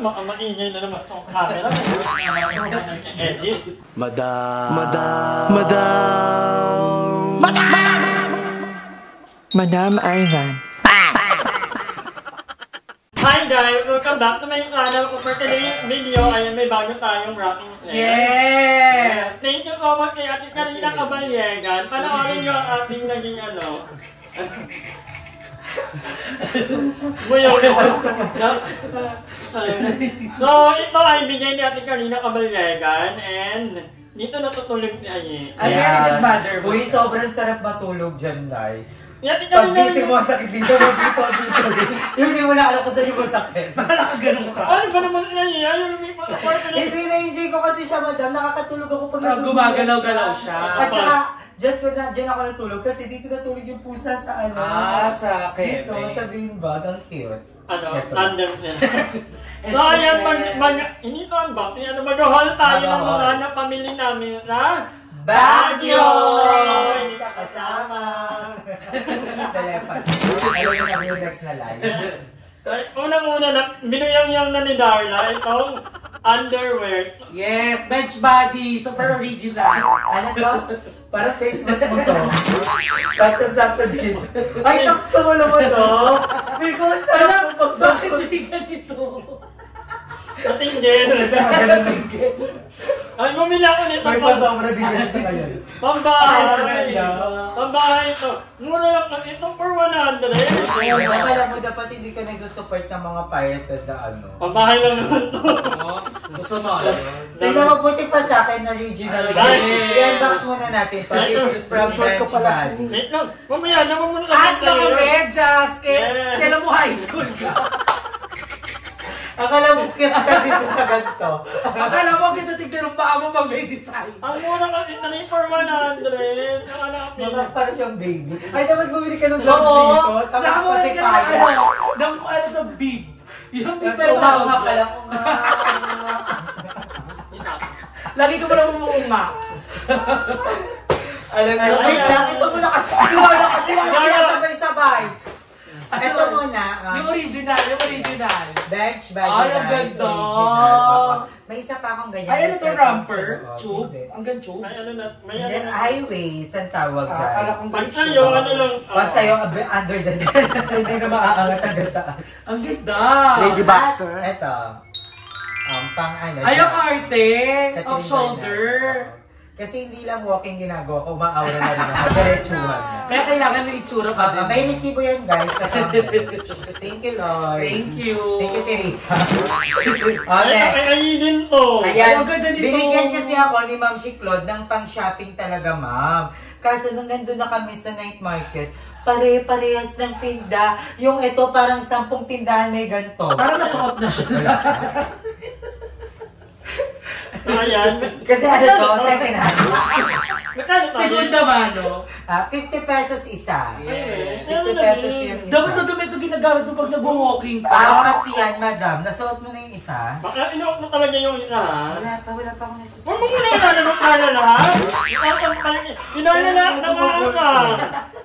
maingay na naman itong camera. Edit. Madam Ivan. Hi guys! Welcome back to my channel. For today's video, ay may bago tayong rocking play. Yes! Thank you so much kay Ate Karina Caballegan. Panoorin niyo ang ating naging So, ito ay bigay ni Ate Karina Caballegan and dito natutulog ni Aye. Ayan, mother. Uy, sobrang sarap matulog dyan, guys. Pag gising mo sakit dito, dito. Yung hindi mo na alam kung saan yung masakit. Baka ganun ka. Ano ba naman Aye? Hindi na-enjoy ko kasi siya, madam. Nakakatulog ako pag gumagalaw-galaw siya. At saka, dyan ako natulog kasi dito natulog yung pusa sa sa dito, sa beanbag. Ang cute. Tandem niya. So, ayan, hindi to unboxing. Mag-haul tayo ng mga napamili namin na Baguio! Hindi ka kasama. Telepan. Ayaw mo na yung next na live. Unang-una, binuyang na ni Darla itong underwear. Yes, bench body, super original. Ano to? Parang face mask mo to. Sakto-sakto din. Ay, talks ka mo naman to. Hindi ko ang sarap mo pagsakot. Bakit hindi ganito? Natinggin. Ay, bumili ako nito. May pasobra din ganito ngayon. Pambahay. Pambahay ito. Mura lang lang ito for 100. Akala mo dapat hindi ka nagsusupport ng mga pirated na ano. Pambahay lang naman ito. Gusto mo. Tingnan mabuti pa sa akin na original. I-unbox muna natin to. This is from Bench Body. Wait lang. Mamaya, naman muna lang. At mga medyas. Kailan mo high school ka? Akala mo cute ka dito sa ganito. Akala mo kita tignan ng paa mo pag may design. Ang mura kasi ito for 100. Nakalapin. Para siyang baby. Ay, dapat bumili ka ng gloves dito. Tapos kasi kaya. Ng ano to, bib. Yung bib pero tawag ka lang. Lagi ko pa lang umuunga. Alam mo, wait lang. Ito muna kasi. Kasi lang sabay-sabay. Ito muna. Yung original. Bench Body. Ay, ang ganda. May isa pa akong ganyan. Ay, ano ito, romper? Tube? Hanggang tube? May ano na. And then highways, ang tawag dyan. Akala kong pag sa'yo, ano lang. Pag sa'yo, under the net. So, hindi na maaangat hanggang taas. Ang ganda. Lady Boxer. Ito. Pang ano. Ay, ang arte. Off shoulder. Kasi hindi lang walking ginagawa ko, maaura na rin ako. Diretsuhan na. Kaya kailangan may itsura pa din. May resibo yan, guys. Thank you, Lord. Thank you. Thank you, Teresa. Ay, din to. Ayan, binigyan kasi ako ni Ma'am Claude ng pang-shopping talaga, ma'am. Kaso nung nandun na kami sa night market, pare-parehas ng tinda. Yung ito parang 10 tindahan may ganito. Parang nasuot na siya. Ayan. Kasi ano to, second hand. Segunda mano. 50 pesos isa. Yeah. 50 pesos yung isa. Dapat na dumi ito ginagamit mo pag nag-walking ka. Apat yan, madam. Nasuot mo na yung isa. Baka inuot mo talaga yung isa, ha? Wala pa akong nasusuot. Huwag mo muna ilalabot na lahat. Inalala na maaga.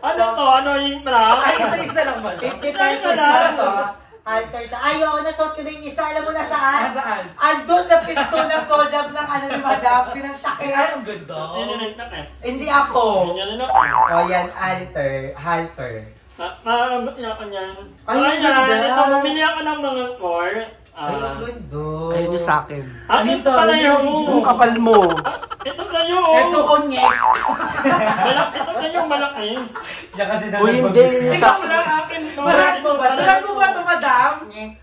Ano to? Ano yung pra? Ay, isa-isa lang ba? 50 pesos na to. Halter ta. Ay, oo, nasuot ko na yung isa. Alam mo na saan? Saan? Ando sa pinto ng collab ng ano ni madam. Pinantakit. Ay, ang ganda. Hindi ako. Ganyan na. O yan, halter. Maabot niya ako niyan. Ay, ang ganda. Ito, bumili ako ng mga core. Ay, ang ganda. Ayun yung sa'kin. Ito pala yung... Yung kapal mo. Ito sa'yo. Ito onye. Ito sa'yo malaki. Siya kasi O hindi yung Ikaw sa'kin. lang akin to. Barat mo ba? Barat mo ba ito, madam? Nye.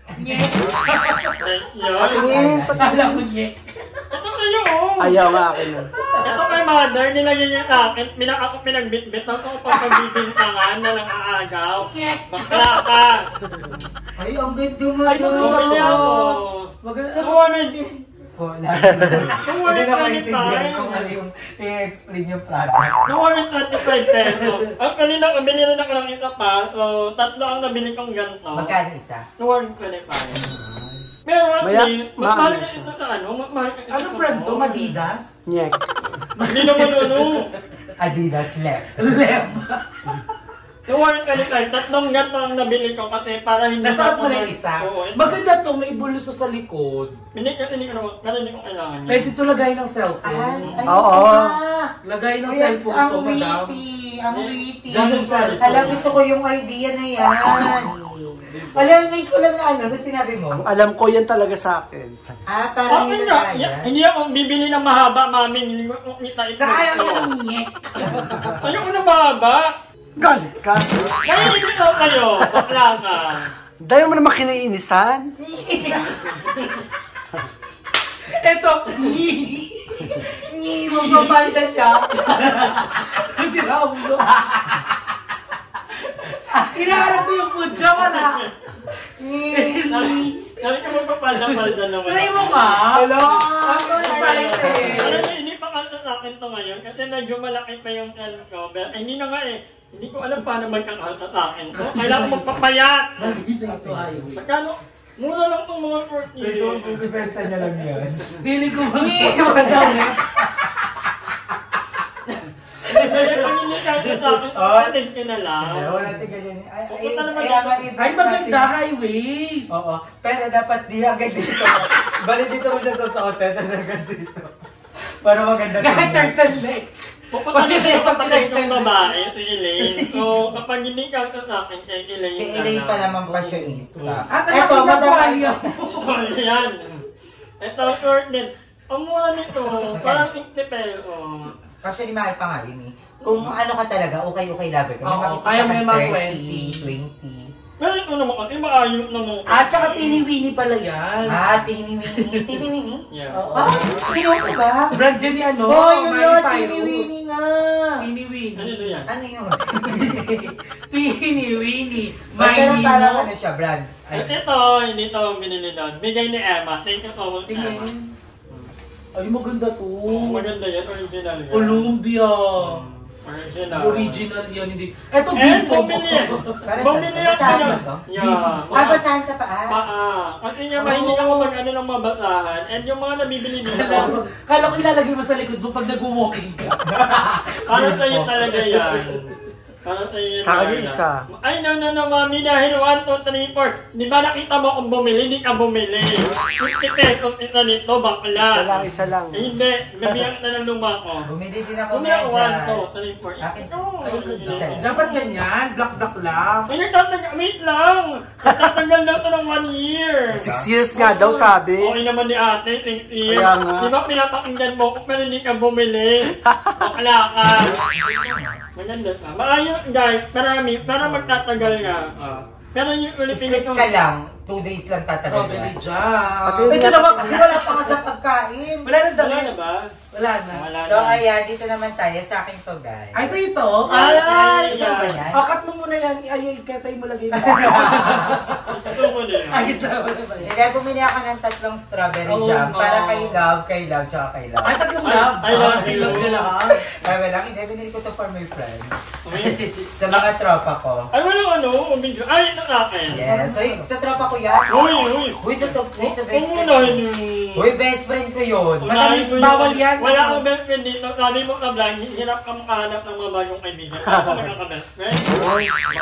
Yun. Akala ko nye. Ito sa'yo. Ayaw nga akin na. Ito kay mother, nilagyan niya sa akin. Ako pinagbitbit na ito pag pagbibintangan na nangaagaw. Bakla ka. Ay, ang ganda mo. Ay, Bumili ako. Maganda Sa sa Wala. Hindi na maintindihan kung ano yung i-explain yung product. 225 pesos. Ang kanina, bili rin ako ng isa pa. So, tatlo ang nabili kong ganito. Magkano isa? 225. Pero at least, mas mahal ka siya. ito sa ano? Mas mahal ka ito Anong brand to? Adidas? Nyek. Hindi naman ano. Adidas left. Lem. Tuwar ka nito, tatlong ganito ang nabili ko kasi para hindi Nasaan mo na yung isa? Oo, Maganda to, may buluso sa likod. hindi ko kailangan yun. Pwede to lagay ng cellphone. Oo. Lagay ng Yes, cellphone ang to, madam. witty. Ang witty. Diyan yung cellphone. Alam, gusto ko yung idea na yan. Alam, ngayon ko lang na ano sinabi mo? Ang alam ko yan talaga sa akin. Parang Okay yun nga, na hindi ako bibili ng mahaba, mami. Hindi ko kita ito. Tsaka ayaw niya ng nyek. Ayoko ng mahaba. Galit ka. Kaya hindi ko kayo. Bakla ka. Dahil mo naman kinainisan. Eto, Magpapalda siya. Kung sila ulo. Hinahanap ko yung food siya, wala. Dali ka magpapalda-palda naman. Try mo nga. Hello? Ako excited. Alam mo, hindi pa kanta sa akin to ngayon kasi medyo malaki pa yung ano ko. Pero hindi na nga eh. Hindi ko alam paano magkakanta sa akin to. Kailangan magpapayat. Magkano? Mura lang itong mga 40. Ibibenta niya lang yan. Feeling ko ba? Kaya pag hindi kanta sa akin, atin ka na lang. Wala tingnan yan. Pupunta naman Ay, maganda, highways. Oo. Pero dapat di agad dito. Bali dito mo siya susuotin, tapos agad dito. Para maganda Kahit turtleneck. Pupunta na siya kapatid ng babae, si Elaine. So, kapag hindi kanta sa akin, kay Elaine Si ka Elaine na. pa naman pasyonista. At Eto, ang madam. nakuha Oh, yan. Ito, Courtney. Ang mura nito, parang 50 pesos. Actually, mahal pa nga yun eh. Kung ano ka talaga, okay lover ka. Oo, makikita kaya ka may ng mga 20. Pero ito naman kasi, maayot naman. At saka tini-wini pala yan. Tini-wini. Tini-wini? Yeah. Oo. Seryoso ba? Brand dyan ni ano? Oh, yun Miley yun, Cyrus. tini-wini nga. Ano Tini-wini. ito yan? Ano yun? Tini-wini. Pero Miley parang mo. ano siya, brand. At ito, hindi ito binili doon. Bigay ni Emma. Thank you so much, Emma. Tingin. Ay, maganda to. Oh, maganda yan. Original yan. Columbia. Original. Original yan, hindi. Eto, Eh, Bimbo. bumili. Para Bumili saan? ako Basahan yan. mo to? Yeah. Basahan sa paa. Kasi nga mahilig ako mag-ano ng mabasahan. And yung mga nabibili dito, Kala ko ilalagay mo sa likod mo pag nag-walking ka. para sa'yo talaga yan. Para sa'yo yan. Sa akin talaga. isa. Ay, no, mami. Dahil 1, 2, 3, 4. Di ba nakita mo kung bumili? Hindi ka bumili. 50 pesos isa nito, bakla. Isa lang. Eh, hindi. Gabihan kita ng luma ko. Bumili din ako Bumili ako 1, medyas. 2, 3, 4. Akin. Ito. Dapat ganyan, black lang. Ay, nagtatagal. Wait lang. Nagtatagal na ito ng 1 year. 6 years nga daw sabi. Okay naman ni ate, 6 years. Kaya nga. Di ba pinapakinggan mo ko pero hindi ka bumili? Bakla ka. Maganda ka. Maayos guys, marami. Para magtatagal nga. Pero yung ulitin Skip ka lang. 2 days lang tatagal Strawberry na. jam. Pati Ito naman kasi wala pa nga sa pagkain. Wala na Wala dami. na ba? Wala na. Wala So na. ayan, dito naman tayo. Sa akin to guys. Ay, sa'yo to? Ay, Ay! Ito ba yan? Akat mo muna yan. Ay, ketay mo lagay mo. Ito mo din. Ay, isa mo na ba yan? Hindi, bumili ako ng 3 strawberry Oo jam. nga. Para kay love, tsaka kay love. Ay, tatlong love. I love I you. love nila ha. Ay, wala. Hindi, binili ko to for my friends. Okay. Sa mga tropa ko. Ay, walang ano, video. Ay, ito sa akin. Yes. So, sa tropa ko yan. Uy. Uy, sa best friend ko. Umunahin yung... Uy, best friend ko yun. Unahin ko yung... bawal yan. Wala akong best friend dito. Sabi mo ka vlog, hirap ka makahanap ng mga bagong kaibigan. Wala ka magkaka-best friend.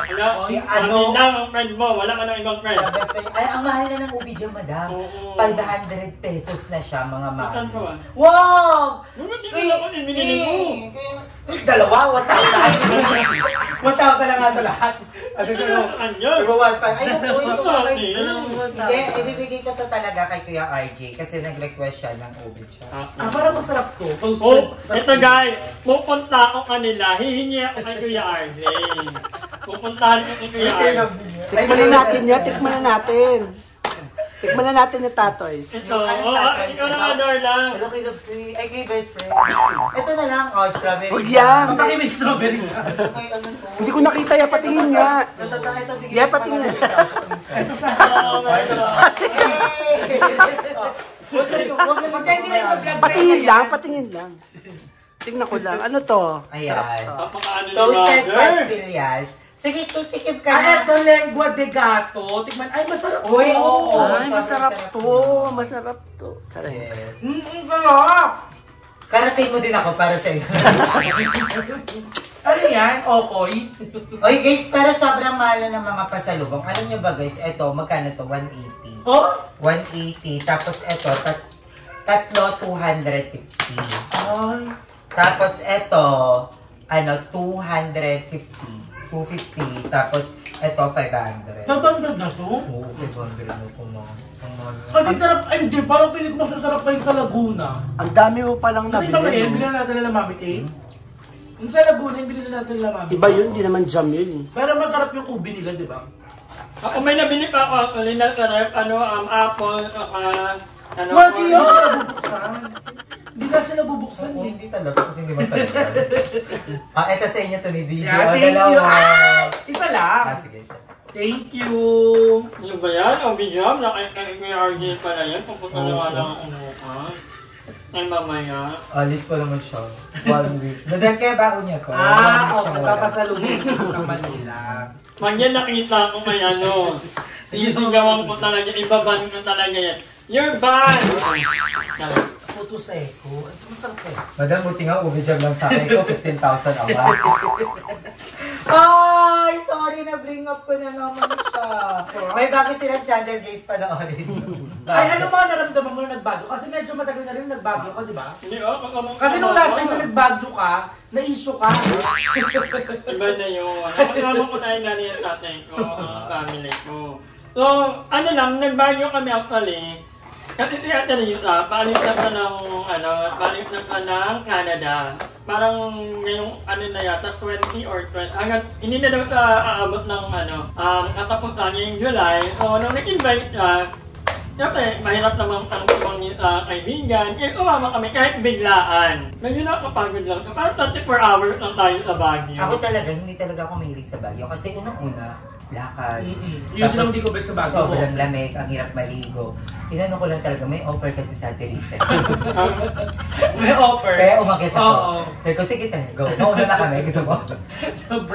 Wala. Si Kami ano? lang ang friend mo. Wala ka ng ibang friend. Sa best friend. Ay, ang mahal na ng ubi dyan, madam. Oo. 500 pesos na siya, mga mahal. Saan ka ba? Wow! Hindi ko lang kung binili mo. Dalawa, 1,000. 1,000 lang nga ito lahat. Ano ko? Ano? Ibawan pa. Ayun po, ito Ano? Hindi, ibibigay ko to talaga kay Kuya RJ kasi nag-request siya ng ubi siya. Ah, parang masarap to. Toasted. Oh, ito guys, pupunta ako kanila, hihingi ako kay Kuya RJ. Pupuntahan ko kay Kuya RJ. Tikman na natin yan. Tikman na natin. Tikman na natin yung tatoys. Ito, ikaw na Darla. Hello kay Love Tree. Ay, kay best friend. Ito na lang, strawberry. Huwag yan. Ang may strawberry ka. May ano to. Hindi ko nakita yan. Patingin nga. Ito, bigyan Yeah, ko pati pa nga. ng Oh my God. Pagka hindi na yung mag-vlog Patingin lang. Patingin lang. Tingnan ko lang. Ano to? Ayan. Napakaano ni Toasted Mother. pastillas. Sige, titikip ka Ah, na. eto, lengua de gato. Tikman. Ay, masarap to. Uy, oo. Ay, masarap to. Masarap to. Sarap. Yes. Sarap. Karating mo din ako para sa iyo. Ano yan? Okoy? Oy guys, para sobrang mahal ng mga pasalubong. Alam nyo ba guys, eto, magkano to? 180. Oh? 180. Tapos eto, tatlo 250. Ay. Tapos eto, 250. 250. Tapos eto, 500. Nabangdag na to? Oo, 500 na po mo. Kasi sarap, ay hindi, parang pilit ko masasarap pa yung sa Laguna. Ang dami mo palang Hindi ba kayo, nabili. bilhin natin nila Mami Kay? Yung sa Laguna, yung bilhin natin nila Mami Kay. Iba yun, di naman jam yun. Pero masarap yung ubi nila, di ba? Ako may nabili pa ako actually na sarap, apple, Hindi yun siya nabubuksan. Hindi na siya nabubuksan Oo, eh. hindi talaga kasi hindi masarap. Eto sa inyo to ni DJ. Yeah, thank you. Ay! Isa lang. Sige, isa. Thank you. Ano ba yan? O, Bijam, nakikita may RJ pala yan. Pupunta na nga lang umuha. Ay, mamaya. Alis pa naman siya. 1 week. Dadal kaya baon niya ko. Okay. Papasalubin ng Manila. Magyan nakita ko may Ipigawang ko talaga, ibaban ko talaga yan. Your ban! Putos Echo. Ito masarap eh. Madam, buti nga, ubijam lang sa akin ko. 15,000 a month. Ay, sorry na bring up ko na naman siya. May bago silang channel guys panoorin. Ay, ano mga naramdaman mo na nagbago? Kasi medyo matagal na rin nagbago ka, di ba? Hindi, Kasi nung last time na nagbago ka, na-issue ka. Iba na yun. Nakakama ko na yung nanay at tatay ko, ang family ko. So, ano lang, nagbago kami actually. Kasi tiyata rin yun, palit na ka ng Canada. Parang ngayong na yata, 20 or 20, hanggang hindi na daw ito aabot ng katapusan ngayong July. So, nung nag-invite ka, siyempre, mahirap naman ang ibang kaibigan. Kaya umama kami kahit biglaan. Medyo nakapagod lang. Parang 24 hours lang tayo sa Baguio. Ako talaga, hindi talaga ako mahilig sa Baguio. Kasi unang-una, lakad. Yun din ang di ko bet sa Baguio. Sobrang lamig, ang hirap maligo. Tinanong ko lang talaga, may offer kasi sa Teresa. May offer. Kaya umakit ako. Oo. Sabi ko, sige tayo, go. Nauna na kami, gusto mo.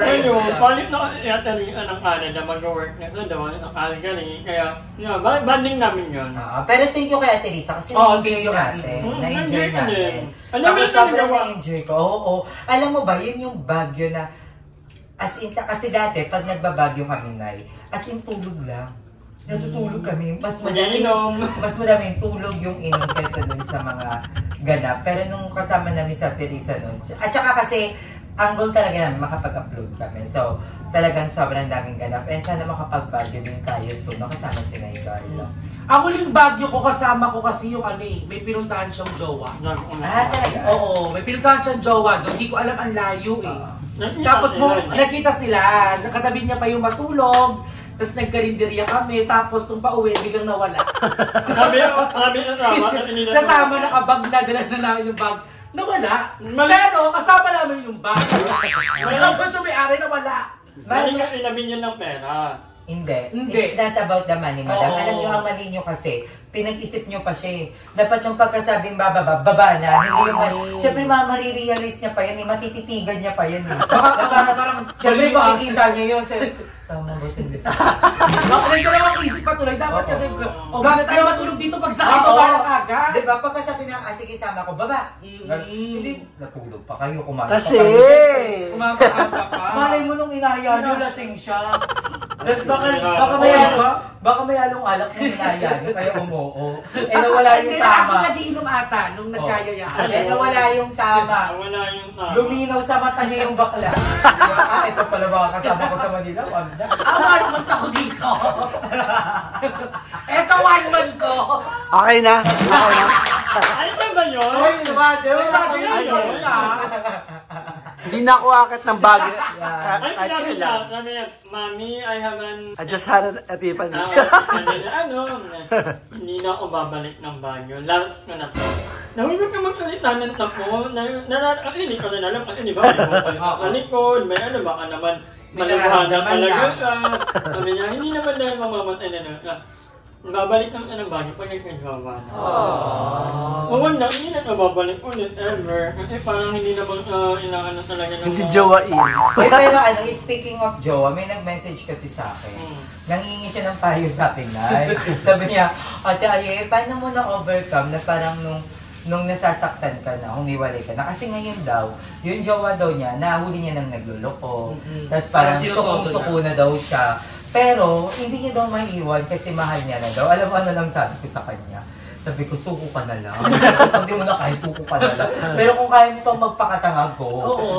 Ayun, palit na kasi yata rin ng Canada, mag-work na sa doon, sa Calgary. Kaya, yun, banding namin yun. Pero thank you kay Teresa kasi na-enjoy natin. Na-enjoy natin. Tapos sobrang na-enjoy ko. Oo. Alam mo ba, yun yung Baguio na, as in, kasi dati, pag nagbabagyo kami, Nay, as in tulog lang. Natutulog kami. Mas madaming tulog yung inom kaysa dun sa mga ganap. Pero nung kasama namin sa Teresa nun, at saka kasi, ang goal talaga namin makapag-upload kami. So, talagang sobrang daming ganap. And sana makapag-Baguio din tayo soon. Nakasama si Nay Carla. Ang huling Baguio ko, kasama ko kasi yung may pinuntahan siyang jowa. Talaga? Oo, may pinuntahan siyang jowa doon. Hindi ko alam ang layo eh. Tapos nakita sila, nakatabi niya pa yung matulog. Tapos nagkarinderya kami, tapos nung pauwi, biglang nawala. Kami na tama. Kasama nakabag na, dala na namin yung bag. Nawala. Pero kasama namin yung bag. Tapos yung may-ari nawala. Mali nga inamin yun ng pera. Hindi. Hindi. It's not about the money, madam. Oo. Alam niyo ang mali niyo kasi, pinag-isip niyo pa siya eh. Dapat yung pagkasabing baba na, hindi yung mali. Siyempre, marirealize niya pa yan eh, matititigan niya pa yan eh. Parang, Siyempre, makikita niya yun. Tama ba ito? Makulit ko namang isip patuloy. Dapat kasi, huwag na tayo matulog dito pag sakay ko ba lang agad. Diba, pagkasabi na, sige, sama ko, baba. Hindi, natulog pa kayo, kumain Kasi, Kumapakapa pa. Malay mo nung inaya niyo, lasing siya. Tapos baka may halong alak nung inaya niyo, kaya umuo. Eh, nawala yung tama. Actually, nagiinom ata nung nagkayayaan. Eh, nawala yung tama. Wala yung tama. Luminaw sa mata niya yung bakla. Ito pala mga kasama ko sa Manila. One month ako dito. Eto 1 month ko. okay na. Okay na. Ano ba yun? Ay, sumade. Wala ka Ayun. Hindi na ako akit ng bagay. Ay, sinabi niya, sabi niya, Mami, I haven't... I just had an epiphany. Hindi na ako babalik ng banyo. Last ko na to. Nahulog ka magsalita ng tapo. Kasi hindi ko rin alam. Kasi di ba, may bukol ka kalikod, may baka naman malaghan na talaga ka. Sabi niya, hindi naman dahil mamamatay na. Babalik ng bagay pag nagkagawa na. Wala, hindi na babalik ulit ever. Kasi parang hindi naman inaano talaga ng Hindi jowain. Pero speaking of jowa, may nag-message kasi sa akin. Nangingi siya ng payo sa akin, Nay. Sabi niya, Ate Aye, paano mo na-overcome na parang nung nung nasasaktan ka na, humiwalay ka na. Kasi ngayon daw, yung jowa daw niya, nahuli niya ng nagluloko. Tapos parang sukong-suko na daw siya. Pero, hindi niya daw maiiwan kasi mahal niya na daw. Alam mo ano lang sabi ko sa kanya? Sabi ko, suko ka na lang. Kung di mo na kaya, suko ka na lang. Pero kung kaya mo pang magpakatanga ko.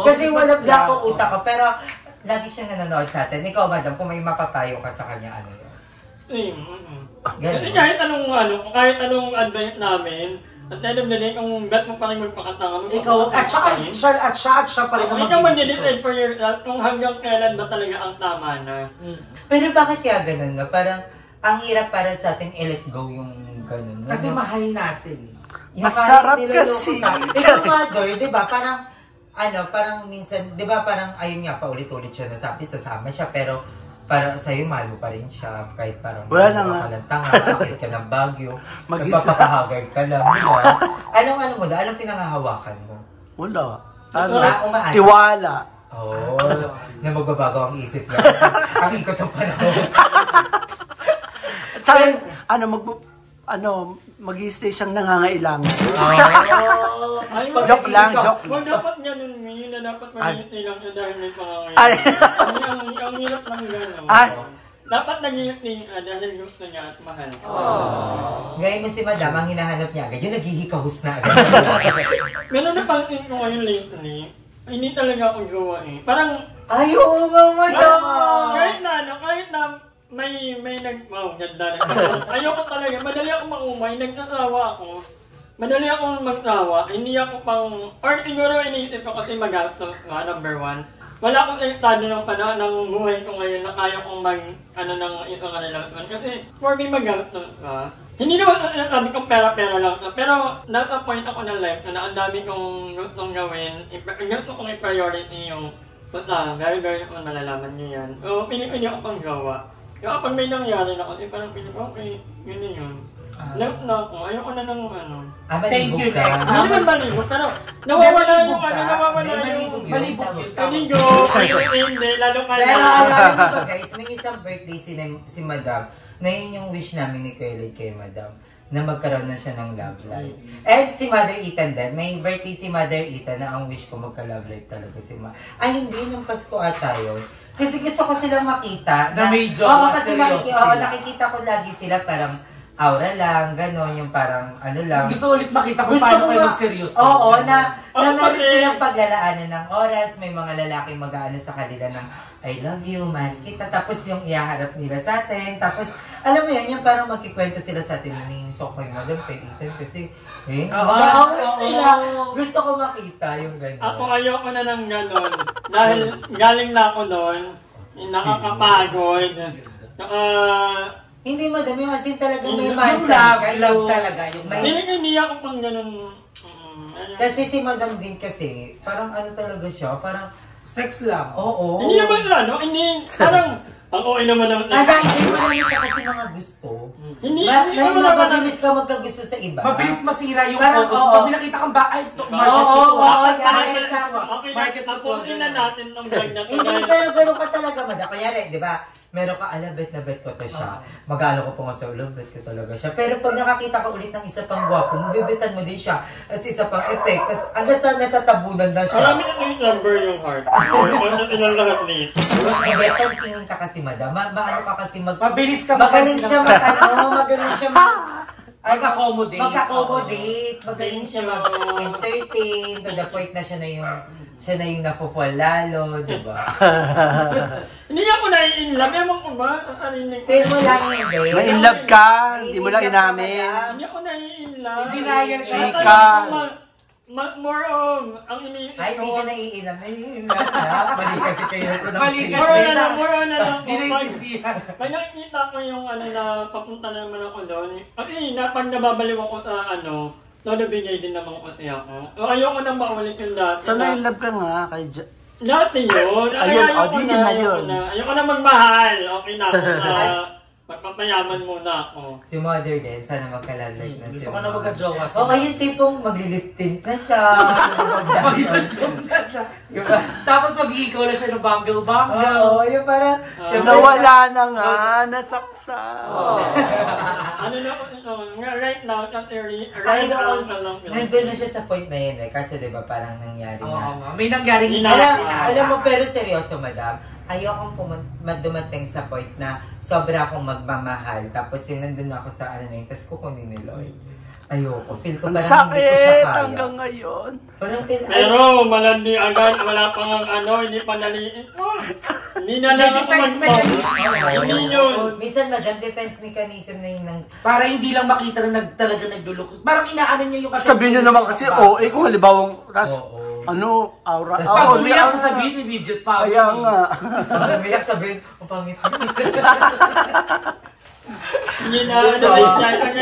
Kasi walang akong utak ko. Pero, lagi siya nanonood sa atin. Ikaw, madam, kung may mapapayo ka sa kanya, ano yun? Kasi kahit anong advice namin, at end of the day, kung ba't mo pa rin magpakatanga, ikaw, at siya pa rin naman. Ikaw mag-decide for yourself kung hanggang kailan ba talaga ang tama na. Pero bakit kaya ganun, no? Parang, ang hirap para sa atin i-let go yung ganun. Kasi mahal natin. Masarap kasi. Ito mother, di ba? Parang, parang minsan, di ba parang, ayun nga, paulit-ulit siya nasabi, sasama siya, pero, para sa'yo, mahal mo pa rin siya, kahit parang wala na nga. Tanga, akit ka ng Baguio, nagpapakahagard ka lang, di ba? Anong mo da? Anong pinangahawakan mo? Wala. Umaasa? Tiwala. Oo, na magbabago ang isip niya. Ang ikot ng panahon. At saka, mag-i-stay siyang nangangailangan. Joke lang, joke. Huwag dapat nga nun ngayon na dapat mag-iintay lang siya dahil may pangangailangan. Ang hirap ng gano'n. Dapat nag-iintay dahil gusto niya at mahal. Ngayon mo si madam, ang hinahanap niya agad, yung naghihikahus na agad. Meron na pang ko ngayon lately, hindi talaga akong gawa eh. Parang, ayaw nga madam! Kahit na, may ganda na. Ayoko talaga, madali ako maumay, nagtasawa ako. Madali akong magtawa, hindi ako pang, or siguro iniisip ko kasi magastos nga, number one. Wala akong estado ng panahon ng buhay ko ngayon na kaya kong ng isang relasyon. Kasi for me magastos ka. Hindi naman sabi kong pera-pera lang. Pero nasa point ako ng life na ang dami kong gustong gawin. Gusto kong i-priority yung very very malalaman nyo yan. So pinipili ako pang gawa. Kaya kapag may nangyari na kasi parang pinipili ko, okay, yun yun. Left na ako, ayoko na ng Thank you, next. Hindi naman malibot, pero nawawala yung Malibot yun. Kanigo, hindi, lalo ka Pero alam mo ba guys, may isang birthday si madam, na yun yung wish namin ni Kuya Lloyd kay madam, na magkaroon na siya ng love life. And si Mother Ethan din, may birthday si Mother Ethan na ang wish ko magka-love life talaga si Ay hindi, nung Pasko ata yun. Kasi gusto ko silang makita. Na may joke, kasi nakikita ko lagi sila parang aura lang, gano'n, yung parang lang. Gusto ulit makita kung paano kayo mag-seryoso. Oo, na meron silang paglalaanan ng oras, may mga lalaking mag-aano sa kanila ng I love you, man kita, tapos yung ihaharap nila sa atin, tapos alam mo yan, yung parang magkikwento sila sa atin, so kayo madam, kaibigan, kasi mag-aaway sila. Gusto ko makita yung gano'n. Ako ayoko na ng gano'n, dahil galing na ako doon, nakakapagod, hindi madam, yung asin talaga may Yung mindset. love talaga. Hindi ako pang ganun. Kasi si madam din kasi, parang talaga siya, parang sex lang. Oo. Hindi naman hindi, parang, ang okay naman naman. Hindi mo lang ito kasi mga gusto. Hindi naman naman. Mabilis ka magkagusto sa iba. Mabilis masira yung parang, focus. Pag nakita kang ba, ay, market na po. na natin ng vlog na to. Hindi, pero gano'n ka talaga, madam. Kanyari, di ba? Meron ka, bet na bet ko to siya. Mag-ano ko po nga sa ulo, bet ko talaga siya. Pero pag nakakita ka ulit ng isa pang gwapo, mabibitan mo din siya. At isa pang effect. Tapos hanggang saan natatabunan na siya. Marami na ito yung number yung heart. Ano natin ang lahat ni? Pansinin ka kasi, madam. Maano ka kasi mabilis ka magaling siya magaling siya mag-accommodate. Magaling siya mag-entertain. To the point na siya na yung napupol lalo, di ba? Hindi ako na-in-love. Ewan ko ba? Pero mo lang yun, babe. Na-in-love ka, hindi mo lang inamin. Hindi ako na-in-love. Hindi na yan, chika. More on, ang ini... Ay, hindi siya naiinom. Naiinom na. Mali kasi kayo na More on na lang. Hindi na Pag nakikita ko yung na papunta naman ako doon. Okay, pag nababaliw ako sa nabigay din naman kasi ako. Ayoko nang maulit yung dati. So, na-in-love ka nga kay dati yun. Ayun, di yun na yun. Ayoko na magmahal. Okay na ako. Magpapayaman muna ako. Si Mother din, sana magkalalike na Gusto ko na magka-jowa. O yung tipong maglilip tint na siya. Mag-jowa na siya. Tapos mag-ikaw na siya ng bangle-bangle. Oo, yung parang... Nawala na nga, nasaksa. Ano na ako ito, nga right now, Right now, nandun na siya sa point na yun eh. Kasi diba parang nangyari Oo na. nga. May nangyaring Alam mo, pero seryoso, madam. Ayokong dumating sa point na sobra akong magmamahal. Tapos yun, nandun ako sa ano na yun. Tapos kukunin ni Lloyd. Ayoko. Feel ko Ang parang hindi ko siya sakit kaya. hanggang ngayon. Parang Pero malandi agad, wala pang hindi pa naliin. Hindi na lang ako Hindi yun. Minsan, madam, defense mechanism na yun ng... Para hindi lang makita na talaga naglulukos. Parang inaanan niya yung... Sabihin nyo naman kasi, kung halimbawa, aura. Tapos pag umiyak sasabihin, immediate pa. Kaya nga. Pag umiyak sabihin, ang pangit. Hindi na.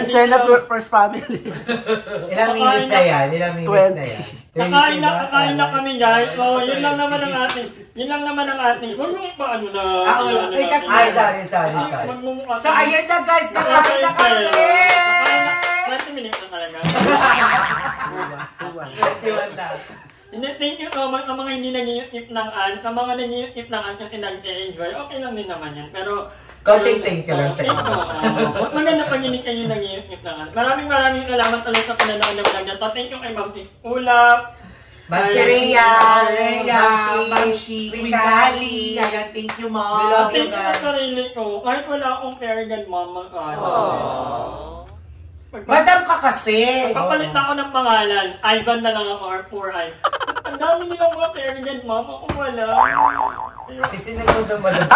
Sena first family. Ilang minutes na yan? Ilang minutes na yan? Kakain na kami guys. So, yun lang naman ang ating. Huwag mo pa ano na. Ay, sorry. So, ayan na guys, nakain na kami! 20 minutes na talaga. 21 na. Thank you so much sa mga hindi nag-i-tip ng ad. Sa mga nag-i-tip ng ad kasi nag-enjoy. Okay lang din naman yan. Pero, konting thank you lang sa inyo. maganda pag hindi kayo nag-i-tip ng ad. Maraming salamat ulit sa pananood ng vlog na to. Thank you kay Ma'am Ulap. Ma'am Shireya, Ma'am Shi, Queen Kali. Ayan, thank you, Mom. Thank you sa sarili ko. Kahit wala akong arrogant mama. Madam ka kasi. Magpapalit ako ng pangalan. Ivan na lang ako or Poor Ivan. Ang dami nilang mga arrogant mama. Ako wala. Kasi nagmadamadam.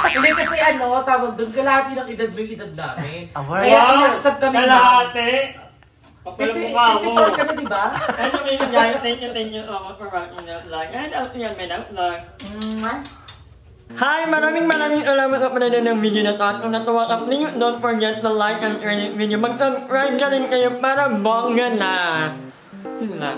Hindi kasi tawag doon, kalahati ng edad mo yung edad namin. Award. Kaya inaccept kami na. Kalahati. Papalang mukha mo. 54 kami, diba? Anyway guys, thank you so much for watching that vlog. And I'll see you on my next vlog. Hi! Maraming salamat sa panonood ng video na to. At kung natuwa ka, please don't forget to like and share this video. Mag-subscribe na rin kayo para bongga na. Yun lang.